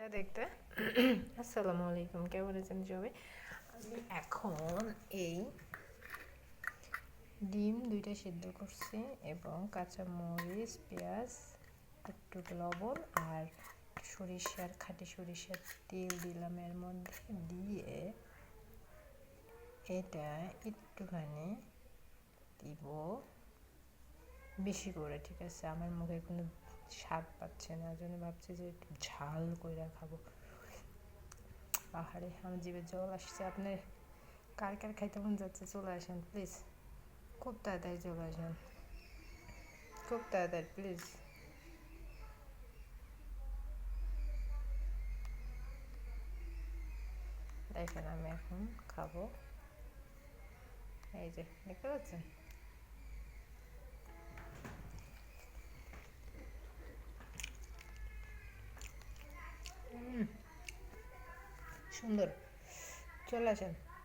এটা দেখতে আসসালামু আলাইকুম, কেমন আছেন সবাই? আমি এখন এই ডিম দুইটা সিদ্ধ করছি এবং কাঁচা মরিচ, পেঁয়াজ, একটু লবণ আর খাঁটি সরিষার তেল দিলাম এর মধ্যে দিয়ে এটা একটুখানি দিব বেশি করে। ঠিক আছে, আমার মুখে কোনো স্বাদ পাচ্ছে না, জন্য ভাবছি যে একটু ঝাল করে খাবো। আহারে, আমার জিভে জল আসছে। আপনার কার কার খাইতে মন যাচ্ছে চলে আসেন প্লিজ, খুব তাড়াতাড়ি চলে আসেন, খুব তাড়াতাড়ি প্লিজ। দেখেন আমি এখন খাবো, এই যে দেখতে পাচ্ছেন। সুন্দর, চলে আসেন।